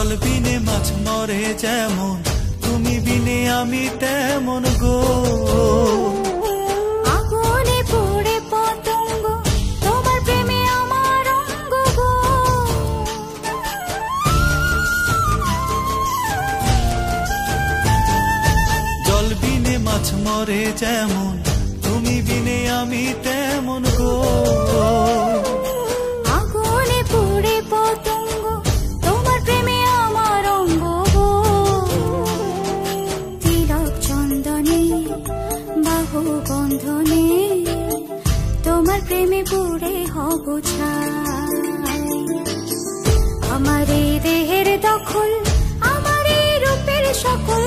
জল বিনে মাছ মরে যেমন, তুমি বিনে আমি তেমন গো। আগুনে পুড়ে পতঙ্গ, তোমার প্রেমে আমার অঙ্গ গো। জল বিনে মাছ মরে যেমন, তুমি বিনে আমি তেমন গো। আগুনে পুড়ে পতঙ্গ, তোমার প্রেমে আমার অঙ্গ গো। তিলক চন্দনে বাহু বন্ধনে, তোমার প্রেমে পুড়ে হব ছাই। আমার এই দেহের দখল, আমার এই রূপের সকল